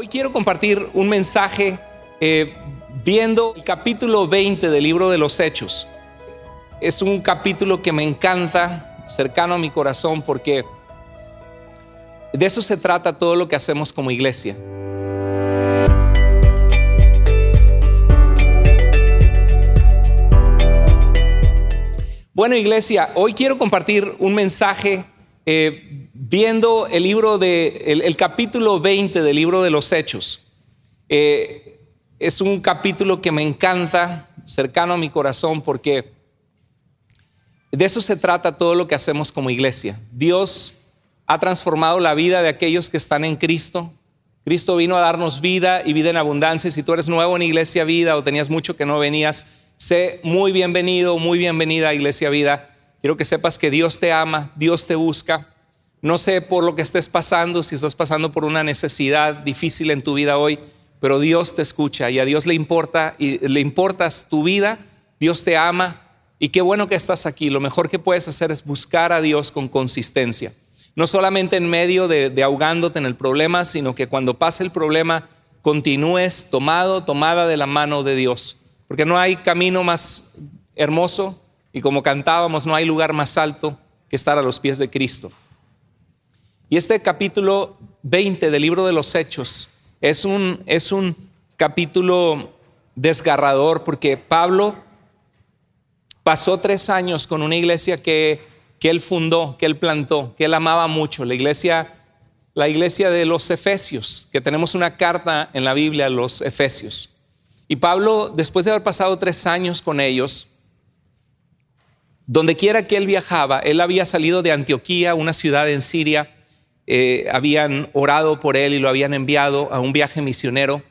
Hoy quiero compartir un mensaje viendo el capítulo 20 del libro de los Hechos. Es un capítulo que me encanta, cercano a mi corazón, porque de eso se trata todo lo que hacemos como iglesia. Bueno, iglesia, hoy quiero compartir un mensaje viendo el libro el capítulo 20 del libro de los Hechos. Es un capítulo que me encanta, cercano a mi corazón, porque de eso se trata todo lo que hacemos como iglesia. Dios ha transformado la vida de aquellos que están en Cristo. Cristo vino a darnos vida y vida en abundancia. Si tú eres nuevo en Iglesia Vida o tenías mucho que no venías, sé muy bienvenido, muy bienvenida a Iglesia Vida. Quiero que sepas que Dios te ama, Dios te busca. No sé por lo que estés pasando, si estás pasando por una necesidad difícil en tu vida hoy, pero Dios te escucha y a Dios le importa y le importas tu vida. Dios te ama y qué bueno que estás aquí. Lo mejor que puedes hacer es buscar a Dios con consistencia. No solamente en medio de ahogándote en el problema, sino que cuando pase el problema continúes tomada de la mano de Dios. Porque no hay camino más hermoso y como cantábamos, no hay lugar más alto que estar a los pies de Cristo. Y este capítulo 20 del libro de los Hechos es un capítulo desgarrador, porque Pablo pasó 3 años con una iglesia que él fundó, que él plantó, que él amaba mucho, la iglesia de los Efesios, que tenemos una carta en la Biblia a los Efesios. Y Pablo, después de haber pasado 3 años con ellos, donde quiera que él viajaba, él había salido de Antioquía, una ciudad en Siria. Habían orado por él y lo habían enviado a un viaje misionero.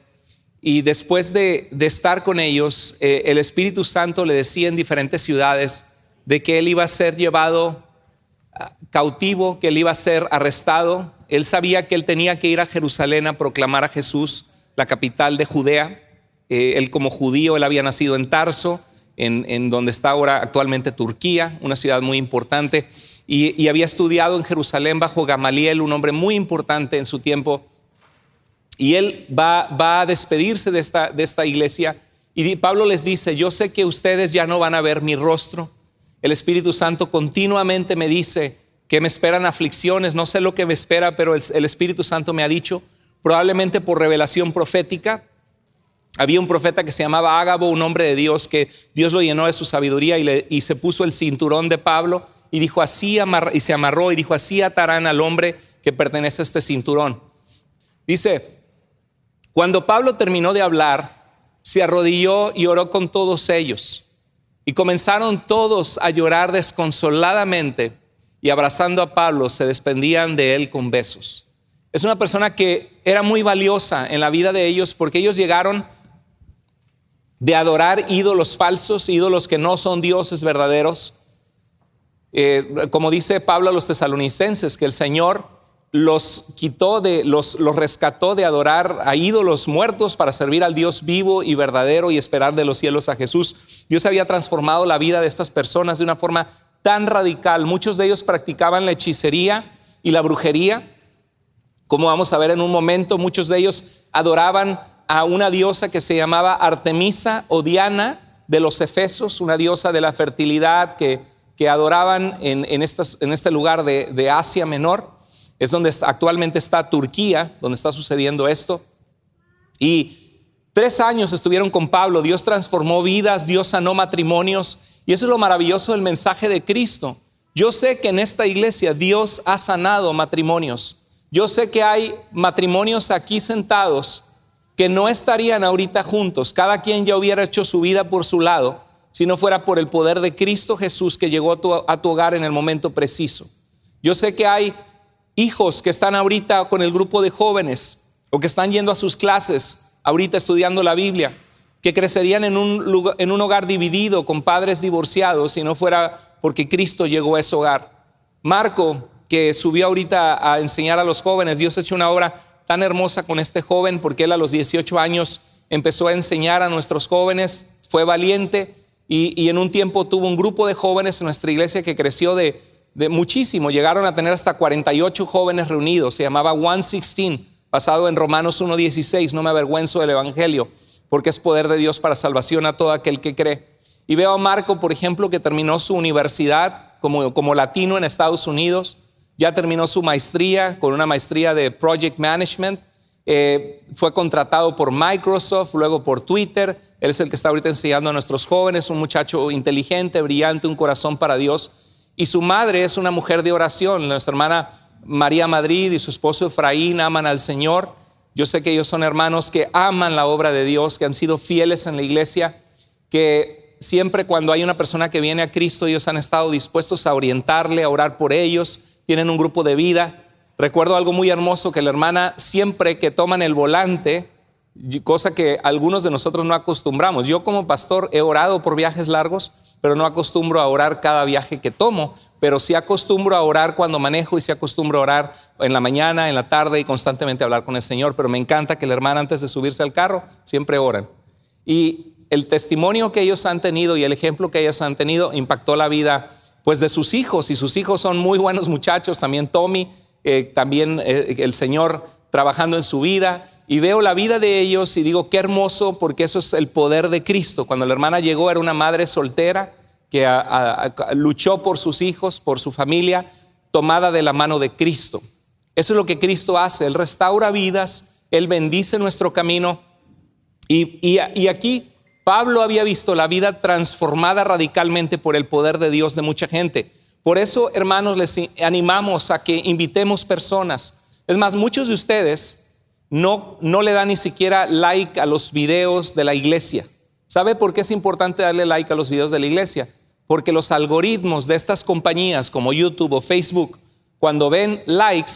Y después de estar con ellos, el Espíritu Santo le decía en diferentes ciudades de que él iba a ser llevado cautivo, que él iba a ser arrestado. Él sabía que él tenía que ir a Jerusalén a proclamar a Jesús, la capital de Judea. Él como judío, él había nacido en Tarso, en donde está ahora actualmente Turquía, una ciudad muy importante. Y había estudiado en Jerusalén bajo Gamaliel, un hombre muy importante en su tiempo. Y él va a despedirse de esta iglesia. Y Pablo les dice: yo sé que ustedes ya no van a ver mi rostro. El Espíritu Santo continuamente me dice que me esperan aflicciones. No sé lo que me espera, pero el Espíritu Santo me ha dicho, probablemente por revelación profética. Había un profeta que se llamaba Ágabo, un hombre de Dios, que Dios lo llenó de su sabiduría y se puso el cinturón de Pablo y dijo así, y se amarró y dijo: así atarán al hombre que pertenece a este cinturón. Dice: cuando Pablo terminó de hablar, se arrodilló y oró con todos ellos. Y comenzaron todos a llorar desconsoladamente y abrazando a Pablo se despedían de él con besos. Es una persona que era muy valiosa en la vida de ellos, porque ellos llegaron de adorar ídolos falsos, ídolos que no son dioses verdaderos. Como dice Pablo a los tesalonicenses, que el Señor los rescató de adorar a ídolos muertos para servir al Dios vivo y verdadero y esperar de los cielos a Jesús. Dios había transformado la vida de estas personas de una forma tan radical. Muchos de ellos practicaban la hechicería y la brujería, como vamos a ver en un momento. Muchos de ellos adoraban a una diosa que se llamaba Artemisa o Diana de los Efesos, una diosa de la fertilidad que adoraban en este lugar de Asia Menor. Es donde actualmente está Turquía, donde está sucediendo esto. Y 3 años estuvieron con Pablo. Dios transformó vidas, Dios sanó matrimonios. Y eso es lo maravilloso del mensaje de Cristo. Yo sé que en esta iglesia Dios ha sanado matrimonios. Yo sé que hay matrimonios aquí sentados que no estarían ahorita juntos. Cada quien ya hubiera hecho su vida por su lado, si no fuera por el poder de Cristo Jesús que llegó a tu hogar en el momento preciso. Yo sé que hay hijos que están ahorita con el grupo de jóvenes o que están yendo a sus clases ahorita estudiando la Biblia, que crecerían en un hogar dividido con padres divorciados si no fuera porque Cristo llegó a ese hogar. Marco, que subió ahorita a enseñar a los jóvenes, Dios ha hecho una obra tan hermosa con este joven, porque él a los 18 años empezó a enseñar a nuestros jóvenes, fue valiente y en un tiempo tuvo un grupo de jóvenes en nuestra iglesia que creció de muchísimo. Llegaron a tener hasta 48 jóvenes reunidos. Se llamaba 116, basado en Romanos 1:16, no me avergüenzo del evangelio, porque es poder de Dios para salvación a todo aquel que cree. Y veo a Marco, por ejemplo, que terminó su universidad como latino en Estados Unidos, ya terminó su maestría con una maestría de Project Management, fue contratado por Microsoft, luego por Twitter. Él es el que está ahorita enseñando a nuestros jóvenes, un muchacho inteligente, brillante, un corazón para Dios. Y su madre es una mujer de oración. Nuestra hermana María Madrid y su esposo Efraín aman al Señor. Yo sé que ellos son hermanos que aman la obra de Dios, que han sido fieles en la iglesia, que siempre cuando hay una persona que viene a Cristo, ellos han estado dispuestos a orientarle, a orar por ellos, tienen un grupo de vida. Recuerdo algo muy hermoso, que la hermana siempre que toman el volante, cosa que algunos de nosotros no acostumbramos. Yo como pastor he orado por viajes largos, pero no acostumbro a orar cada viaje que tomo, pero sí acostumbro a orar cuando manejo y sí acostumbro a orar en la mañana, en la tarde y constantemente hablar con el Señor. Pero me encanta que la hermana antes de subirse al carro siempre oran. Y el testimonio que ellos han tenido y el ejemplo que ellas han tenido impactó la vida pues de sus hijos, y sus hijos son muy buenos muchachos. También Tommy, también el Señor trabajando en su vida, y veo la vida de ellos y digo qué hermoso, porque eso es el poder de Cristo. Cuando la hermana llegó era una madre soltera que luchó por sus hijos, por su familia, tomada de la mano de Cristo. Eso es lo que Cristo hace. Él restaura vidas, Él bendice nuestro camino. Y aquí Pablo había visto la vida transformada radicalmente por el poder de Dios de mucha gente. Por eso, hermanos, les animamos a que invitemos personas. Es más, muchos de ustedes no le dan ni siquiera like a los videos de la iglesia. ¿Sabe por qué es importante darle like a los videos de la iglesia? Porque los algoritmos de estas compañías como YouTube o Facebook, cuando ven likes,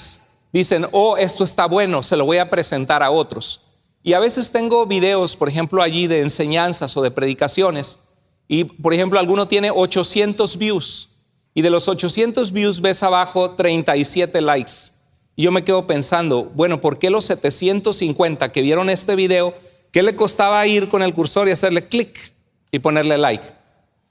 dicen, oh, esto está bueno, se lo voy a presentar a otros. Y a veces tengo videos, por ejemplo, allí de enseñanzas o de predicaciones, y por ejemplo, alguno tiene 800 views, y de los 800 views ves abajo 37 likes. Y yo me quedo pensando, bueno, ¿por qué los 750 que vieron este video, qué le costaba ir con el cursor y hacerle clic y ponerle like?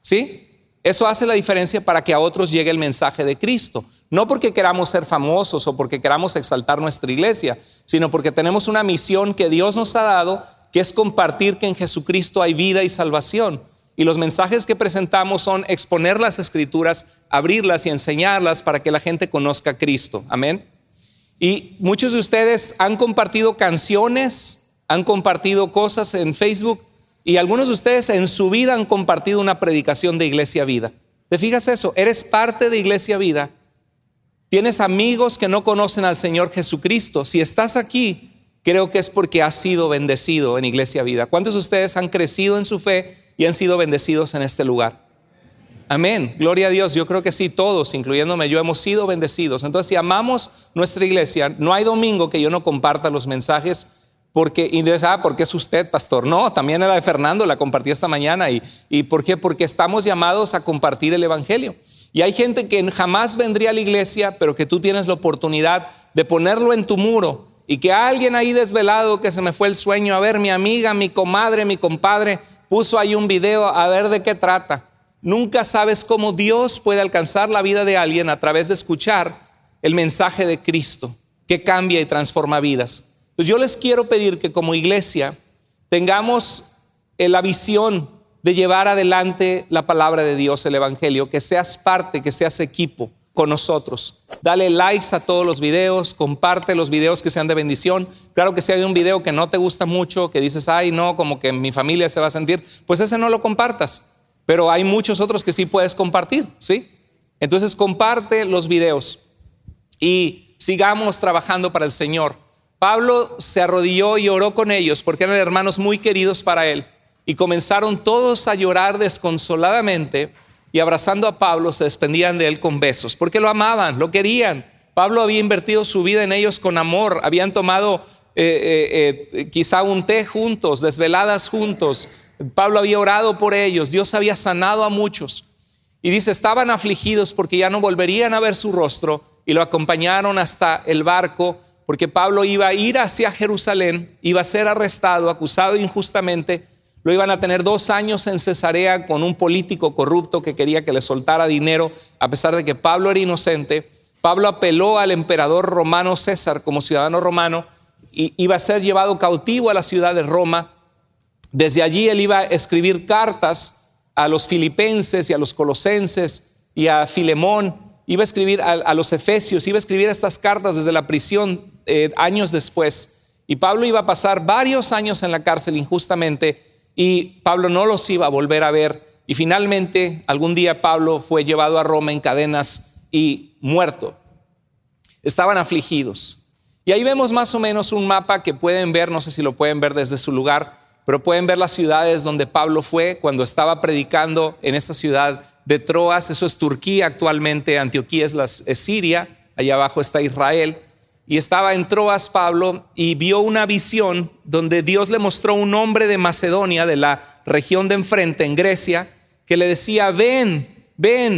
¿Sí? Eso hace la diferencia para que a otros llegue el mensaje de Cristo. No porque queramos ser famosos o porque queramos exaltar nuestra iglesia, sino porque tenemos una misión que Dios nos ha dado, que es compartir que en Jesucristo hay vida y salvación. Y los mensajes que presentamos son exponer las Escrituras, abrirlas y enseñarlas para que la gente conozca a Cristo. Amén. Y muchos de ustedes han compartido canciones, han compartido cosas en Facebook, y algunos de ustedes en su vida han compartido una predicación de Iglesia Vida. ¿Te fijas eso? Eres parte de Iglesia Vida. Tienes amigos que no conocen al Señor Jesucristo. Si estás aquí, creo que es porque has sido bendecido en Iglesia Vida. ¿Cuántos de ustedes han crecido en su fe y han sido bendecidos en este lugar? Amén, gloria a Dios. Yo creo que sí, todos, incluyéndome yo, hemos sido bendecidos. Entonces, si amamos nuestra iglesia, no hay domingo que yo no comparta los mensajes porque es usted, pastor. No, también la de Fernando la compartí esta mañana. ¿Y por qué? Porque estamos llamados a compartir el evangelio. Y hay gente que jamás vendría a la iglesia, pero que tú tienes la oportunidad de ponerlo en tu muro, y que alguien ahí desvelado, que se me fue el sueño, a ver, mi amiga, mi comadre, mi compadre puso ahí un video, a ver de qué trata. Nunca sabes cómo Dios puede alcanzar la vida de alguien a través de escuchar el mensaje de Cristo, que cambia y transforma vidas. Entonces yo les quiero pedir que como iglesia tengamos la visión de llevar adelante la palabra de Dios, el evangelio, que seas parte, que seas equipo con nosotros. Dale likes a todos los videos, comparte los videos que sean de bendición. Claro que si hay un video que no te gusta mucho, que dices, ay no, como que mi familia se va a sentir, pues ese no lo compartas. Pero hay muchos otros que sí puedes compartir, ¿sí? Entonces comparte los videos y sigamos trabajando para el Señor. Pablo se arrodilló y oró con ellos porque eran hermanos muy queridos para él, y comenzaron todos a llorar desconsoladamente, y abrazando a Pablo se despedían de él con besos porque lo amaban, lo querían. Pablo había invertido su vida en ellos con amor, habían tomado quizá un té juntos, desveladas juntos. Pablo había orado por ellos, Dios había sanado a muchos, y dice, estaban afligidos porque ya no volverían a ver su rostro, y lo acompañaron hasta el barco, porque Pablo iba a ir hacia Jerusalén, iba a ser arrestado, acusado injustamente. Lo iban a tener 2 años en Cesarea con un político corrupto que quería que le soltara dinero, a pesar de que Pablo era inocente. Pablo apeló al emperador romano César como ciudadano romano, iba a ser llevado cautivo a la ciudad de Roma. Desde allí él iba a escribir cartas a los filipenses y a los colosenses y a Filemón. Iba a escribir a los efesios, iba a escribir estas cartas desde la prisión años después. Y Pablo iba a pasar varios años en la cárcel injustamente y Pablo no los iba a volver a ver. Y finalmente algún día Pablo fue llevado a Roma en cadenas y muerto. Estaban afligidos. Y ahí vemos más o menos un mapa que pueden ver, no sé si lo pueden ver desde su lugar, pero pueden ver las ciudades donde Pablo fue cuando estaba predicando en esta ciudad de Troas. Eso es Turquía actualmente, Antioquía es Siria, allá abajo está Israel. Y estaba en Troas Pablo y vio una visión donde Dios le mostró un hombre de Macedonia, de la región de enfrente, en Grecia, que le decía: ven,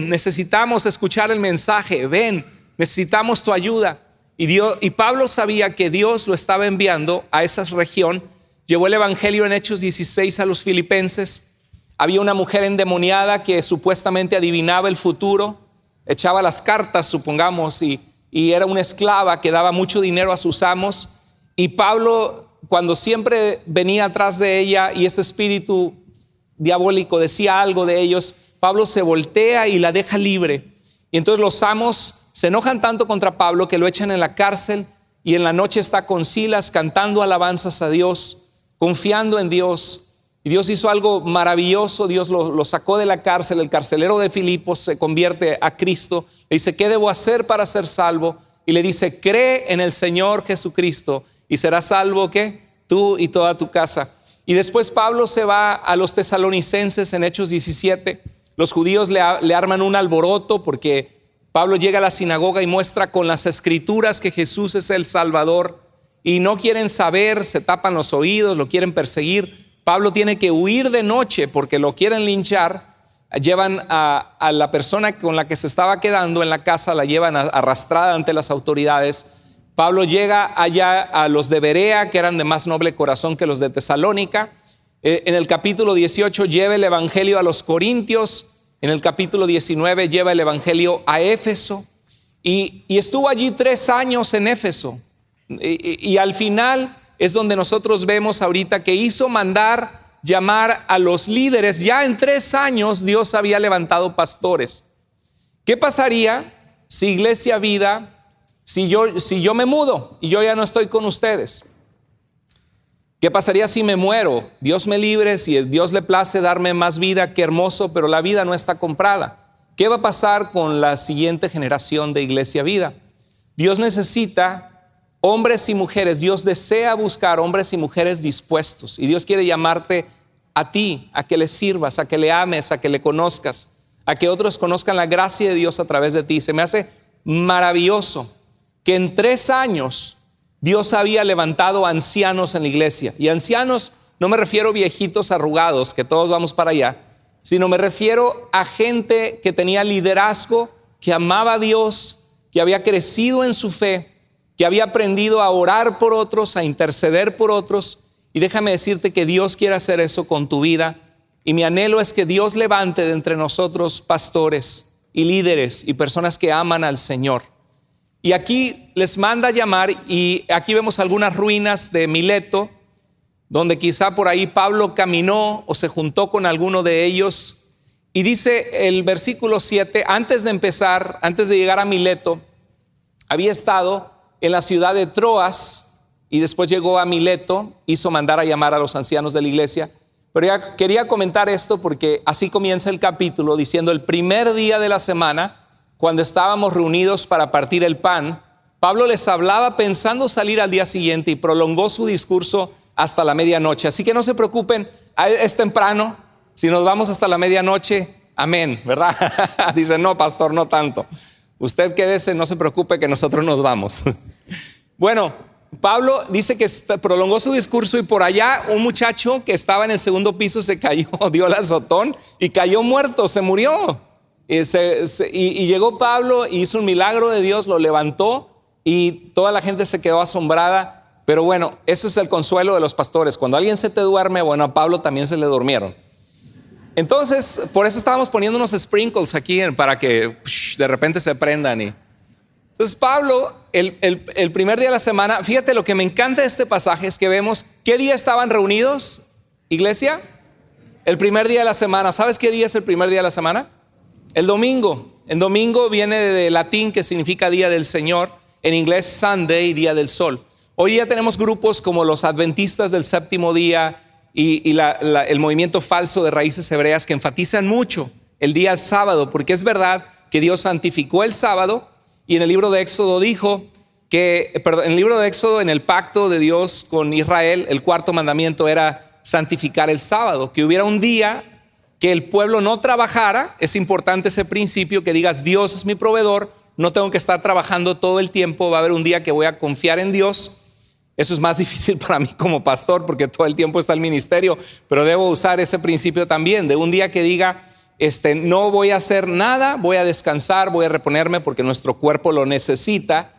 necesitamos escuchar el mensaje, ven, necesitamos tu ayuda. Y Pablo sabía que Dios lo estaba enviando a esa región. Llevó el evangelio en Hechos 16 a los filipenses. Había una mujer endemoniada que supuestamente adivinaba el futuro, echaba las cartas, supongamos, y era una esclava que daba mucho dinero a sus amos. Y Pablo, cuando siempre venía atrás de ella y ese espíritu diabólico decía algo de ellos, Pablo se voltea y la deja libre. Y entonces los amos se enojan tanto contra Pablo que lo echan en la cárcel, y en la noche está con Silas cantando alabanzas a Dios, confiando en Dios. Y Dios hizo algo maravilloso. Dios lo sacó de la cárcel. El carcelero de Filipos se convierte a Cristo. Le dice: ¿qué debo hacer para ser salvo? Y le dice: cree en el Señor Jesucristo y serás salvo, ¿qué? Tú y toda tu casa. Y después Pablo se va a los tesalonicenses en Hechos 17. Los judíos le arman un alboroto porque Pablo llega a la sinagoga y muestra con las escrituras que Jesús es el Salvador, y no quieren saber, se tapan los oídos, lo quieren perseguir. Pablo tiene que huir de noche porque lo quieren linchar. Llevan a la persona con la que se estaba quedando en la casa, la llevan arrastrada ante las autoridades. Pablo llega allá a los de Berea, que eran de más noble corazón que los de Tesalónica. En el capítulo 18 lleva el evangelio a los corintios. En el capítulo 19 lleva el evangelio a Éfeso. Y estuvo allí 3 años en Éfeso. Y al final es donde nosotros vemos ahorita que hizo mandar llamar a los líderes. Ya en 3 años Dios había levantado pastores. ¿Qué pasaría si Iglesia Vida, si yo me mudo y yo ya no estoy con ustedes? ¿Qué pasaría si me muero? Dios me libre, si a Dios le place darme más vida, qué hermoso, pero la vida no está comprada. ¿Qué va a pasar con la siguiente generación de Iglesia Vida? Dios necesita hombres y mujeres. Dios desea buscar hombres y mujeres dispuestos, y Dios quiere llamarte a ti, a que le sirvas, a que le ames, a que le conozcas, a que otros conozcan la gracia de Dios a través de ti. Se me hace maravilloso que en 3 años Dios había levantado ancianos en la iglesia. Y ancianos, no me refiero a viejitos arrugados, que todos vamos para allá, sino me refiero a gente que tenía liderazgo, que amaba a Dios, que había crecido en su fe, que había aprendido a orar por otros, a interceder por otros. Y déjame decirte que Dios quiere hacer eso con tu vida. Y mi anhelo es que Dios levante de entre nosotros pastores y líderes y personas que aman al Señor. Y aquí les manda llamar, y aquí vemos algunas ruinas de Mileto, donde quizá por ahí Pablo caminó o se juntó con alguno de ellos. Y dice el versículo 7, antes de llegar a Mileto, había estado en la ciudad de Troas y después llegó a Mileto, hizo mandar a llamar a los ancianos de la iglesia. Pero ya quería comentar esto porque así comienza el capítulo diciendo: el primer día de la semana, cuando estábamos reunidos para partir el pan, Pablo les hablaba pensando salir al día siguiente, y prolongó su discurso hasta la medianoche. Así que no se preocupen, es temprano, si nos vamos hasta la medianoche, amén, ¿verdad? Dicen: no, pastor, no tanto. Usted quédese, no se preocupe, que nosotros nos vamos. Bueno, Pablo dice que prolongó su discurso, y por allá un muchacho que estaba en el segundo piso se cayó, dio el azotón y cayó muerto, se murió. Y llegó Pablo y hizo un milagro de Dios, lo levantó y toda la gente se quedó asombrada. Pero bueno, eso es el consuelo de los pastores. Cuando alguien se te duerme, bueno, a Pablo también se le durmieron. Entonces, por eso estábamos poniendo unos sprinkles aquí para que de repente se prendan. Entonces Entonces Pablo, el primer día de la semana, fíjate lo que me encanta de este pasaje es que vemos qué día estaban reunidos, iglesia. El primer día de la semana. ¿Sabes qué día es el primer día de la semana? El domingo. El domingo viene de latín, que significa día del Señor. En inglés Sunday, día del sol. Hoy ya tenemos grupos como los adventistas del séptimo día y el movimiento falso de raíces hebreas que enfatizan mucho el día sábado, porque es verdad que Dios santificó el sábado y en el libro de Éxodo dijo que, en el libro de Éxodo, en el pacto de Dios con Israel, el cuarto mandamiento era santificar el sábado, que hubiera un día que el pueblo no trabajara. Es importante ese principio, que digas Dios es mi proveedor, no tengo que estar trabajando todo el tiempo, va a haber un día que voy a confiar en Dios. Eso es más difícil para mí como pastor porque todo el tiempo está el ministerio, pero debo usar ese principio también, de un día que diga no voy a hacer nada, voy a descansar, voy a reponerme porque nuestro cuerpo lo necesita.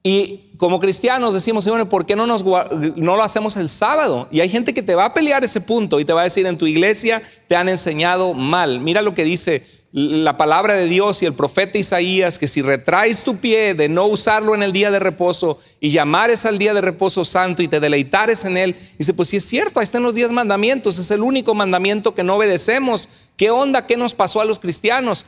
Y como cristianos decimos, Señor, ¿por qué no lo hacemos el sábado? Y hay gente que te va a pelear ese punto y te va a decir, en tu iglesia te han enseñado mal. Mira lo que dice la palabra de Dios y el profeta Isaías, que si retraes tu pie de no usarlo en el día de reposo y llamares al día de reposo santo y te deleitares en él, dice, pues sí es cierto, ahí están los 10 mandamientos, es el único mandamiento que no obedecemos. ¿Qué onda? ¿Qué nos pasó a los cristianos?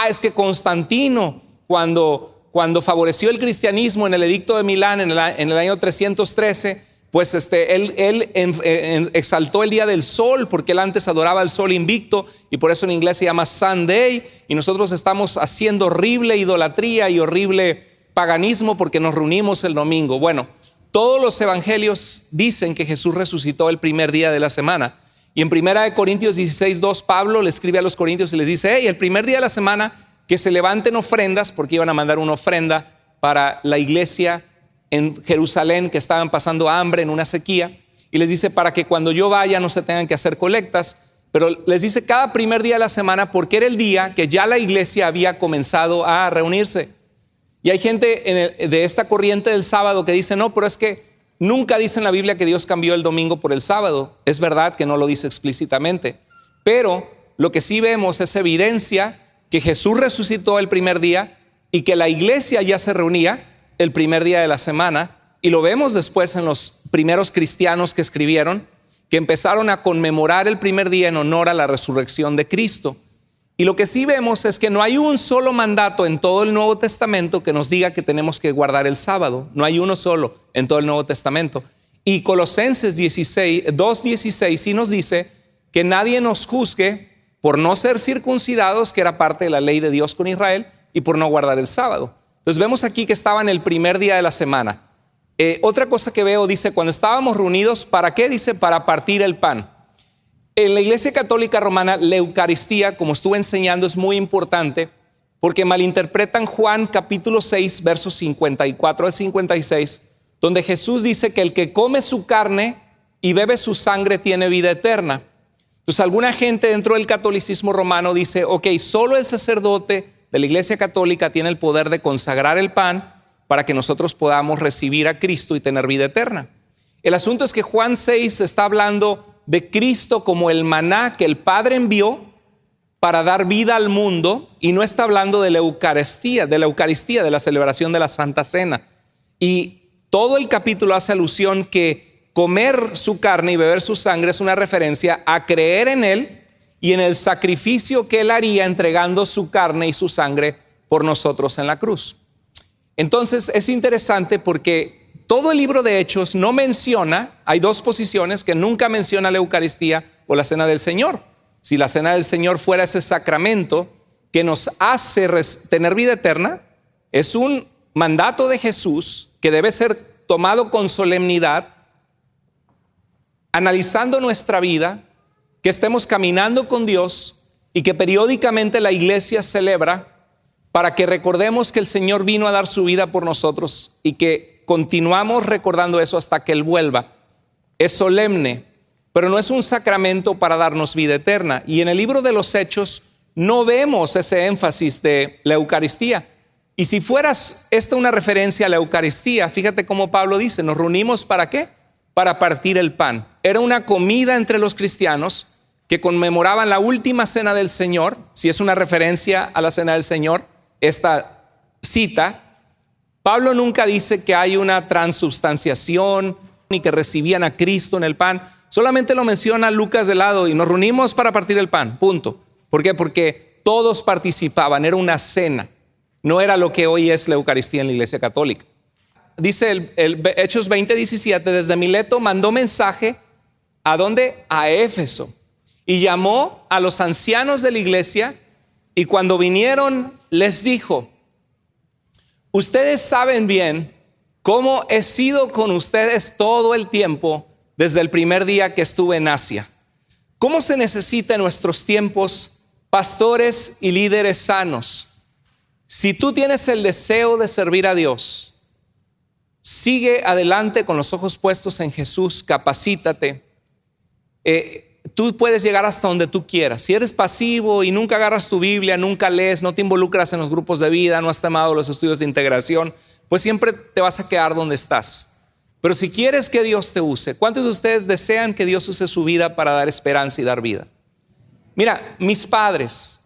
Es que Constantino, cuando favoreció el cristianismo en el edicto de Milán en el año 313, pues él exaltó el día del sol, porque él antes adoraba el sol invicto y por eso en inglés se llama Sunday, y nosotros estamos haciendo horrible idolatría y horrible paganismo porque nos reunimos el domingo. Bueno, todos los evangelios dicen que Jesús resucitó el primer día de la semana, y en 1 Corintios 16:2 Pablo le escribe a los corintios y les dice, el primer día de la semana que se levanten ofrendas, porque iban a mandar una ofrenda para la iglesia en Jerusalén, que estaban pasando hambre en una sequía, y les dice para que cuando yo vaya no se tengan que hacer colectas, pero les dice cada primer día de la semana porque era el día que ya la iglesia había comenzado a reunirse. Y hay gente de esta corriente del sábado que dice, no, pero es que nunca dice en la Biblia que Dios cambió el domingo por el sábado. Es verdad que no lo dice explícitamente, pero lo que sí vemos es evidencia que Jesús resucitó el primer día y que la iglesia ya se reunía el primer día de la semana, y lo vemos después en los primeros cristianos que escribieron, que empezaron a conmemorar el primer día en honor a la resurrección de Cristo. Y lo que sí vemos es que no hay un solo mandato en todo el Nuevo Testamento que nos diga que tenemos que guardar el sábado. No hay uno solo en todo el Nuevo Testamento. Y Colosenses 2:16 sí nos dice que nadie nos juzgue por no ser circuncidados, que era parte de la ley de Dios con Israel, y por no guardar el sábado. Entonces vemos aquí que estaba en el primer día de la semana. Otra cosa que veo, dice, cuando estábamos reunidos, ¿para qué? Dice, para partir el pan. En la Iglesia Católica Romana, la Eucaristía, como estuve enseñando, es muy importante porque malinterpretan Juan capítulo 6, versos 54 al 56, donde Jesús dice que el que come su carne y bebe su sangre tiene vida eterna. Entonces alguna gente dentro del catolicismo romano dice, solo el sacerdote de la Iglesia Católica tiene el poder de consagrar el pan para que nosotros podamos recibir a Cristo y tener vida eterna. El asunto es que Juan 6 está hablando de Cristo como el maná que el Padre envió para dar vida al mundo, y no está hablando de la Eucaristía, de la celebración de la Santa Cena. Y todo el capítulo hace alusión que comer su carne y beber su sangre es una referencia a creer en Él y en el sacrificio que Él haría entregando su carne y su sangre por nosotros en la cruz. Entonces es interesante porque todo el libro de Hechos no menciona, hay dos posiciones que nunca menciona la Eucaristía o la Cena del Señor. Si la Cena del Señor fuera ese sacramento que nos hace tener vida eterna, es un mandato de Jesús que debe ser tomado con solemnidad, analizando nuestra vida, que estemos caminando con Dios y que periódicamente la iglesia celebra para que recordemos que el Señor vino a dar su vida por nosotros y que continuamos recordando eso hasta que Él vuelva. Es solemne, pero no es un sacramento para darnos vida eterna. Y en el libro de los Hechos no vemos ese énfasis de la Eucaristía. Y si fueras esta una referencia a la Eucaristía, fíjate cómo Pablo dice, ¿nos reunimos para qué? Para partir el pan. Era una comida entre los cristianos que conmemoraban la última cena del Señor. Si es una referencia a la cena del Señor, esta cita, Pablo nunca dice que hay una transubstanciación ni que recibían a Cristo en el pan. Solamente lo menciona Lucas de lado y nos reunimos para partir el pan, punto. ¿Por qué? Porque todos participaban, era una cena. No era lo que hoy es la Eucaristía en la Iglesia Católica. Dice Hechos 20:17, desde Mileto mandó mensaje, ¿a dónde? A Éfeso. Y llamó a los ancianos de la iglesia y cuando vinieron les dijo, ustedes saben bien cómo he sido con ustedes todo el tiempo desde el primer día que estuve en Asia. ¿Cómo se necesita en nuestros tiempos pastores y líderes sanos? Si tú tienes el deseo de servir a Dios, sigue adelante con los ojos puestos en Jesús, capacítate. Tú puedes llegar hasta donde tú quieras. Si eres pasivo y nunca agarras tu Biblia, nunca lees, no te involucras en los grupos de vida, no has tomado los estudios de integración, pues siempre te vas a quedar donde estás. Pero si quieres que Dios te use, ¿cuántos de ustedes desean que Dios use su vida para dar esperanza y dar vida? Mira, mis padres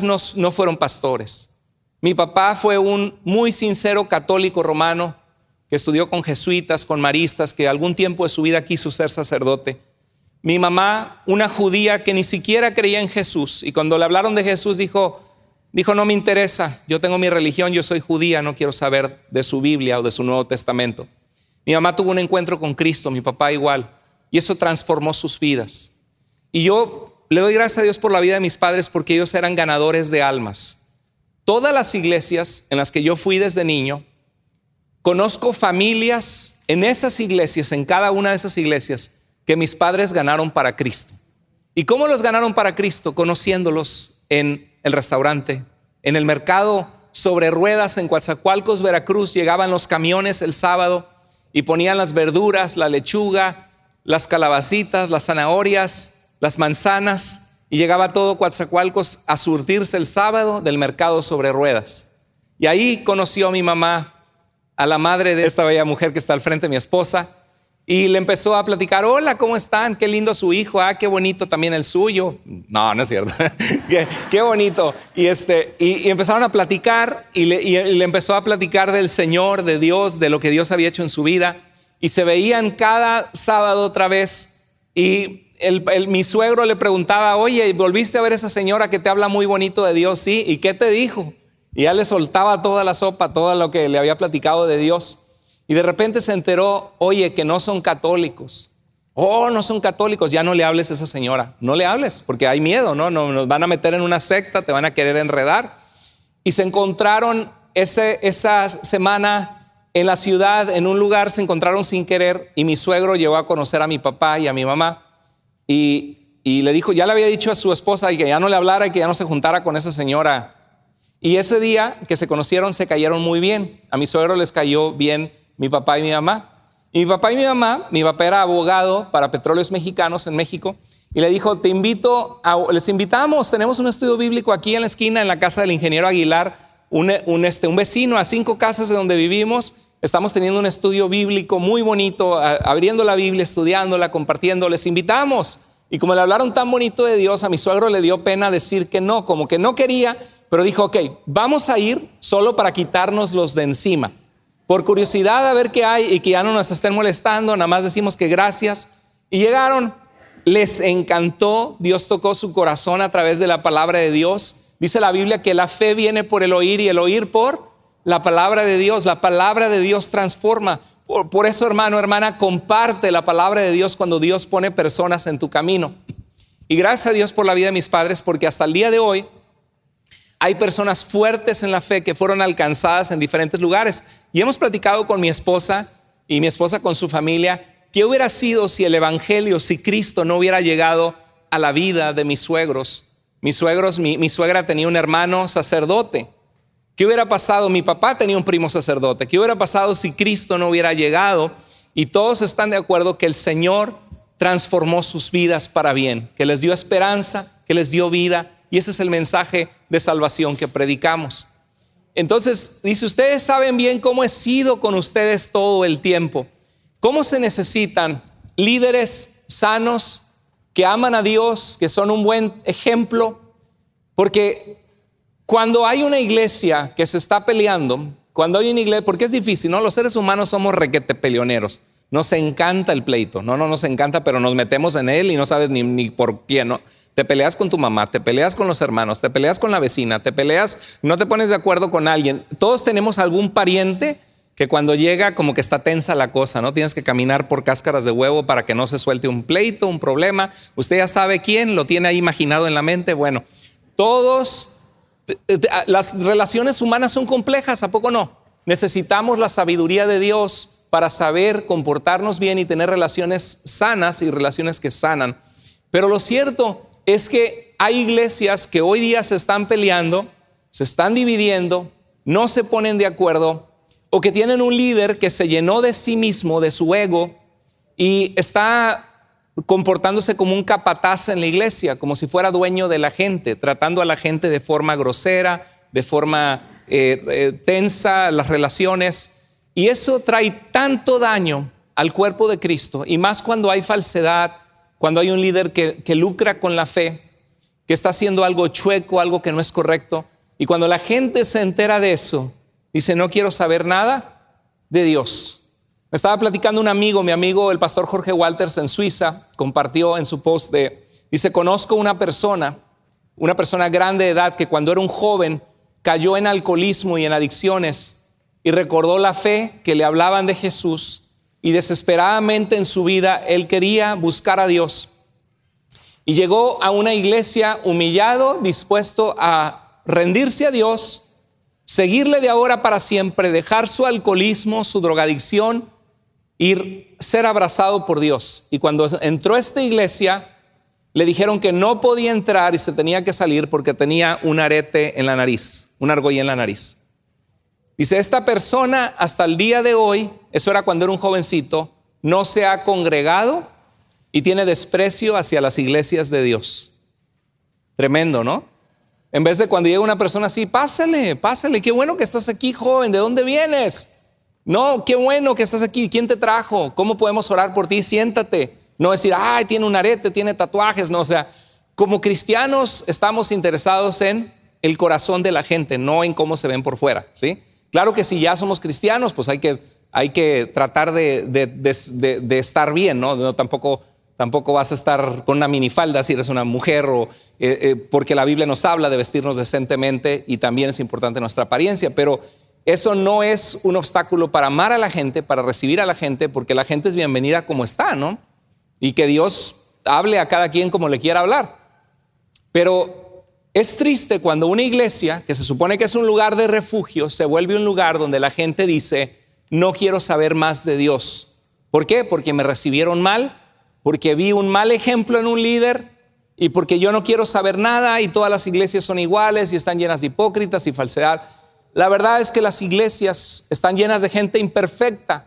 no fueron pastores. Mi papá fue un muy sincero católico romano que estudió con jesuitas, con maristas, que algún tiempo de su vida quiso ser sacerdote. Mi mamá, una judía que ni siquiera creía en Jesús, y cuando le hablaron de Jesús dijo, no me interesa, yo tengo mi religión, yo soy judía, no quiero saber de su Biblia o de su Nuevo Testamento. Mi mamá tuvo un encuentro con Cristo, mi papá igual, y eso transformó sus vidas. Y yo le doy gracias a Dios por la vida de mis padres porque ellos eran ganadores de almas. Todas las iglesias en las que yo fui desde niño, conozco familias en esas iglesias, en cada una de esas iglesias, que mis padres ganaron para Cristo. ¿Y cómo los ganaron para Cristo? Conociéndolos en el restaurante, en el mercado sobre ruedas en Coatzacoalcos, Veracruz. Llegaban los camiones el sábado y ponían las verduras, la lechuga, las calabacitas, las zanahorias, las manzanas, y llegaba todo Coatzacoalcos a surtirse el sábado del mercado sobre ruedas. Y ahí conoció a mi mamá, a la madre de esta bella mujer que está al frente, mi esposa, y le empezó a platicar, hola, ¿cómo están? Qué lindo su hijo, qué bonito también el suyo. No es cierto, qué bonito. Y empezaron a platicar y le empezó a platicar del Señor, de Dios, de lo que Dios había hecho en su vida. Y se veían cada sábado otra vez y mi suegro le preguntaba, oye, ¿volviste a ver a esa señora que te habla muy bonito de Dios? Sí, ¿y qué te dijo? Y ya le soltaba toda la sopa, todo lo que le había platicado de Dios. Y de repente se enteró, oye, que no son católicos. Oh, no son católicos, ya no le hables a esa señora. No le hables, porque hay miedo, ¿no? Nos van a meter en una secta, te van a querer enredar. Y se encontraron esa semana en la ciudad, en un lugar, se encontraron sin querer. Y mi suegro llegó a conocer a mi papá y a mi mamá. Y le dijo, ya le había dicho a su esposa que ya no le hablara y que ya no se juntara con esa señora. Y ese día que se conocieron se cayeron muy bien. A mi suegro les cayó bien mi papá y mi mamá. Y mi papá y mi mamá, mi papá era abogado para Petróleos Mexicanos en México. Y le dijo, les invitamos, tenemos un estudio bíblico aquí en la esquina, en la casa del ingeniero Aguilar, un vecino a 5 casas de donde vivimos. Estamos teniendo un estudio bíblico muy bonito, abriendo la Biblia, estudiándola, compartiendo. Les invitamos. Y como le hablaron tan bonito de Dios, a mi suegro le dio pena decir que no, como que no quería, pero dijo, ok, vamos a ir solo para quitarnos los de encima. Por curiosidad a ver qué hay y que ya no nos estén molestando, nada más decimos que gracias. Y llegaron, les encantó, Dios tocó su corazón a través de la palabra de Dios. Dice la Biblia que la fe viene por el oír y el oír por la palabra de Dios. La palabra de Dios transforma. Por eso, hermano, hermana, comparte la palabra de Dios cuando Dios pone personas en tu camino. Y gracias a Dios por la vida de mis padres, porque hasta el día de hoy hay personas fuertes en la fe que fueron alcanzadas en diferentes lugares. Y hemos platicado con mi esposa y mi esposa con su familia, ¿qué hubiera sido si el evangelio, si Cristo no hubiera llegado a la vida de mis suegros? Mi suegra tenía un hermano sacerdote. ¿Qué hubiera pasado? Mi papá tenía un primo sacerdote. ¿Qué hubiera pasado si Cristo no hubiera llegado? Y todos están de acuerdo que el Señor transformó sus vidas para bien, que les dio esperanza, que les dio vida. Y ese es el mensaje de salvación que predicamos. Entonces, dice, ustedes saben bien cómo he sido con ustedes todo el tiempo. ¿Cómo se necesitan líderes sanos que aman a Dios, que son un buen ejemplo? Porque cuando hay una iglesia que se está peleando, cuando hay una iglesia, porque es difícil, ¿no? Los seres humanos somos requete peleoneros. Nos encanta el pleito. No nos encanta, pero nos metemos en él y no sabes ni por qué, ¿no? Te peleas con tu mamá, te peleas con los hermanos, te peleas con la vecina, te peleas, no te pones de acuerdo con alguien. Todos tenemos algún pariente que cuando llega como que está tensa la cosa, ¿no? Tienes que caminar por cáscaras de huevo para que no se suelte un pleito, un problema. Usted ya sabe quién, lo tiene ahí imaginado en la mente. Bueno, las relaciones humanas son complejas, ¿a poco no? Necesitamos la sabiduría de Dios para saber comportarnos bien y tener relaciones sanas y relaciones que sanan. Pero lo cierto es que hay iglesias que hoy día se están peleando, se están dividiendo, no se ponen de acuerdo, o que tienen un líder que se llenó de sí mismo, de su ego, y está comportándose como un capataz en la iglesia, como si fuera dueño de la gente, tratando a la gente de forma grosera, de forma tensa, las relaciones. Y eso trae tanto daño al cuerpo de Cristo, y más cuando hay falsedad, cuando hay un líder que lucra con la fe, que está haciendo algo chueco, algo que no es correcto. Y cuando la gente se entera de eso, dice, no quiero saber nada de Dios. Me estaba platicando un amigo, mi amigo, el pastor Jorge Walters en Suiza, compartió en su post dice, conozco una persona grande de edad que cuando era un joven cayó en alcoholismo y en adicciones y recordó la fe que le hablaban de Jesús y desesperadamente en su vida él quería buscar a Dios. Y llegó a una iglesia humillado, dispuesto a rendirse a Dios, seguirle de ahora para siempre, dejar su alcoholismo, su drogadicción y ser abrazado por Dios. Y cuando entró a esta iglesia, le dijeron que no podía entrar y se tenía que salir porque tenía un arete en la nariz, una argolla en la nariz. Dice, esta persona hasta el día de hoy, eso era cuando era un jovencito, no se ha congregado y tiene desprecio hacia las iglesias de Dios. Tremendo, ¿no? En vez de cuando llega una persona así, pásale, qué bueno que estás aquí, joven, ¿de dónde vienes? No, qué bueno que estás aquí, ¿quién te trajo? ¿Cómo podemos orar por ti? Siéntate. No decir, ay, tiene un arete, tiene tatuajes, no, o sea, como cristianos estamos interesados en el corazón de la gente, no en cómo se ven por fuera, ¿sí? Claro que si ya somos cristianos, pues hay que tratar de estar bien, ¿no? No, tampoco vas a estar con una minifalda si eres una mujer, porque la Biblia nos habla de vestirnos decentemente y también es importante nuestra apariencia, pero eso no es un obstáculo para amar a la gente, para recibir a la gente, porque la gente es bienvenida como está, ¿no? Y que Dios hable a cada quien como le quiera hablar. Pero es triste cuando una iglesia, que se supone que es un lugar de refugio, se vuelve un lugar donde la gente dice, no quiero saber más de Dios. ¿Por qué? Porque me recibieron mal, porque vi un mal ejemplo en un líder y porque yo no quiero saber nada y todas las iglesias son iguales y están llenas de hipócritas y falsedad. La verdad es que las iglesias están llenas de gente imperfecta,